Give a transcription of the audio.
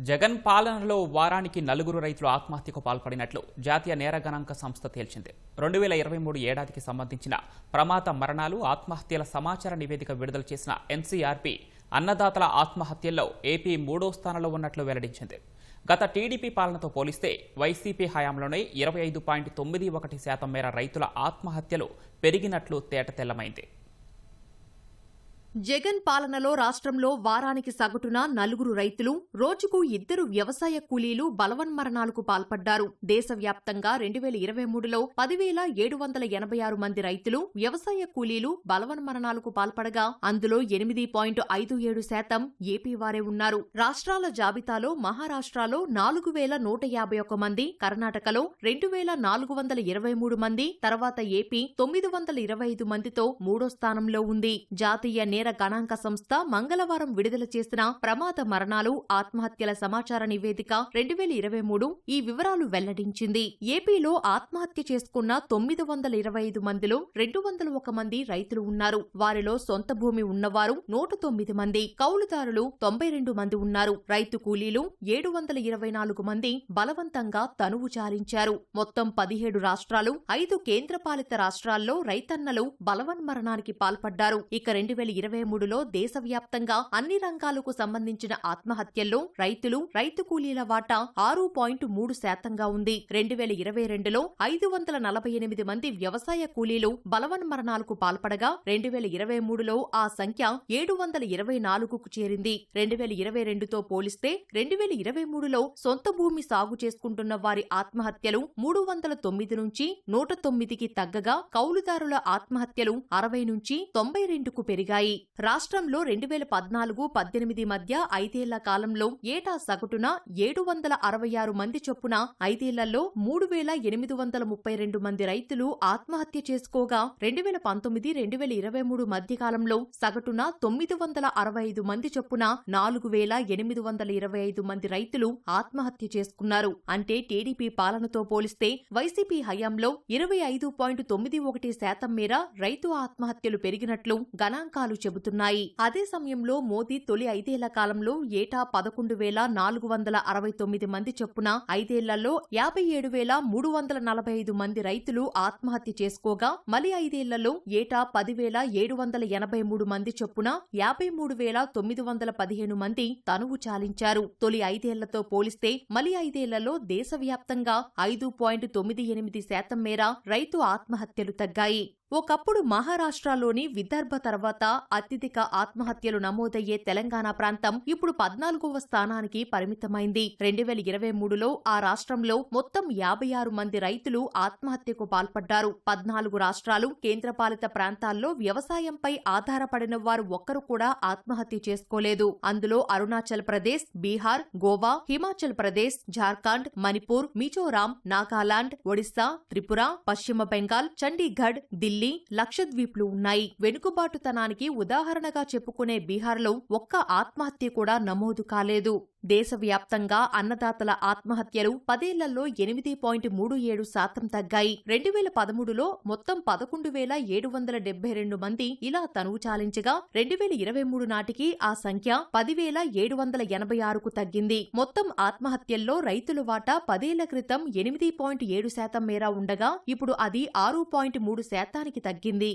జగన్ పాలనలో వారానికి 4 రైతులు ఆత్మహత్యకు పాల్పడినట్లు జాతీయ నేర గణాంక సంస్థ తేల్చింది. 2023 ఏడాదికి సంబంధించిన ప్రమాద మరణాలు, ఆత్మహత్యల సమాచార నివేదిక విడుదల చేసిన ఎన్సీఆర్పీ అన్నదాతల ఆత్మహత్యల్లో ఏపీ 3వ స్థానంలో ఉన్నట్లు వెల్లడించింది. గత టీడీపీ పాలనతో పోలిస్తే వైసీపీ హయాంలోనే 25.91% మేర రైతుల ఆత్మహత్యలు పెరిగినట్లు తేటతెల్లమైంది. జగన్ పాలనలో రాష్ట్రంలో వారానికి సగటున 4 రైతులు, రోజుకు 2 వ్యవసాయ కూలీలు బలవన్మరణాలకు పాల్పడ్డారు. దేశవ్యాప్తంగా 2023లో 10,786 మంది రైతులు, వ్యవసాయ కూలీలు బలవన్మరణాలకు పాల్పడగా అందులో 8.57% ఏపీ వారే ఉన్నారు. రాష్ట్రాల జాబితాలో మహారాష్ట్రలో 4,151 మంది, కర్ణాటకలో 2,423 మంది, తర్వాత ఏపీ 925 మందితో 3వ స్థానంలో ఉంది. జాతీయ నేర గణాంక సంస్థ మంగళవారం విడుదల చేసిన ప్రమాద మరణాలు, ఆత్మహత్యల సమాచార నివేదిక 2023 ఈ వివరాలు వెల్లడించింది. ఏపీలో ఆత్మహత్య చేసుకున్న 925 మందిలో 201 మంది రైతులు ఉన్నారు. వారిలో సొంత భూమి ఉన్నవారు 109 మంది, కౌలుదారులు 92 మంది ఉన్నారు. రైతు కూలీలు 724 మంది బలవంతంగా తనువు చాలించారు. మొత్తం 17 రాష్ట్రాలు, 5 కేంద్రపాలిత రాష్ట్రాల్లో రైతన్నలు బలవన్మరణానికి పాల్పడ్డారు. ఇక 2023లో దేశవ్యాప్తంగా అన్ని రంగాలకు సంబంధించిన ఆత్మహత్యల్లో రైతులు, రైతు కూలీల వాటా 6.3%గా ఉంది. 2022లో 548 మంది వ్యవసాయ కూలీలు బలవన్మరణాలకు పాల్పడగా 2023లో ఆ సంఖ్య 724కు చేరింది. 2022తో పోలిస్తే 2023లో సొంత భూమి సాగు చేసుకుంటున్న వారి ఆత్మహత్యలు 309 నుంచి 109కి తగ్గగా కౌలుదారుల ఆత్మహత్యలు 60 నుంచి 92కు పెరిగాయి. రాష్ట్రంలో 2014-18 మధ్య 5 ఏళ్ల కాలంలో ఏటా సగటున 766 మంది చొప్పున 5 ఏళ్లలో 3,832 మంది రైతులు ఆత్మహత్య చేసుకోగా 2019-2023 మధ్య కాలంలో సగటున 965 మంది చొప్పున 4,825 మంది రైతులు ఆత్మహత్య చేసుకున్నారు. అంటే టీడీపీ పాలనతో పోలిస్తే వైసీపీ హయాంలో 25.91% మేర రైతు ఆత్మహత్యలు పెరిగినట్లు గణాంకాలు చెబుతున్నాయి. అదే సమయంలో మోదీ తొలి 5 ఏళ్ల కాలంలో ఏటా 11,469 మంది చొప్పున 5 ఏళ్లలో 57,345 మంది రైతులు ఆత్మహత్య చేసుకోగా మలి 5 ఏళ్లలో ఏటా 10,783 మంది చొప్పున 53,915 మంది తనువు చాలించారు. తొలి 5 ఏళ్లతో పోలిస్తే మలి 5 ఏళ్లలో దేశవ్యాప్తంగా 5.98% మేర రైతు ఆత్మహత్యలు తగ్గాయి. ఒకప్పుడు మహారాష్ట్రలోని విదర్భ తర్వాత అత్యధిక ఆత్మహత్యలు నమోదయ్యే తెలంగాణ ప్రాంతం ఇప్పుడు 14వ స్థానానికి పరిమితమైంది. 2023లో ఆ రాష్ట్రంలో మొత్తం 56 మంది రైతులు ఆత్మహత్యకు పాల్పడ్డారు. 14 రాష్ట్రాలు, కేంద్రపాలిత ప్రాంతాల్లో వ్యవసాయంపై ఆధారపడిన వారు ఒక్కరు కూడా ఆత్మహత్య చేసుకోలేదు. అందులో అరుణాచల్ ప్రదేశ్, బీహార్, గోవా, హిమాచల్ ప్రదేశ్, జార్ఖండ్, మణిపూర్, మిజోరాం, నాగాలాండ్, ఒడిశా, త్రిపుర, పశ్చిమ బెంగాల్, చండీగఢ్, ఢిల్లీ, లక్షద్వీప్లు ఉన్నాయి. వెనుకబాటుతనానికి ఉదాహరణగా చెప్పుకునే బీహార్లో ఒక్క ఆత్మహత్య కూడా నమోదు కాలేదు. దేశవ్యాప్తంగా అన్నదాతల ఆత్మహత్యలు 10 ఏళ్లలో 8.37% తగ్గాయి. 2013లో మొత్తం 11,772 మంది ఇలా తనువు చాలించగా 2023 నాటికి ఆ సంఖ్య 10,786కు తగ్గింది. మొత్తం ఆత్మహత్యల్లో రైతుల వాటా 10 ఏళ్ల క్రితం 8.7% మేర ఉండగా ఇప్పుడు అది 6.3%కి తగ్గింది.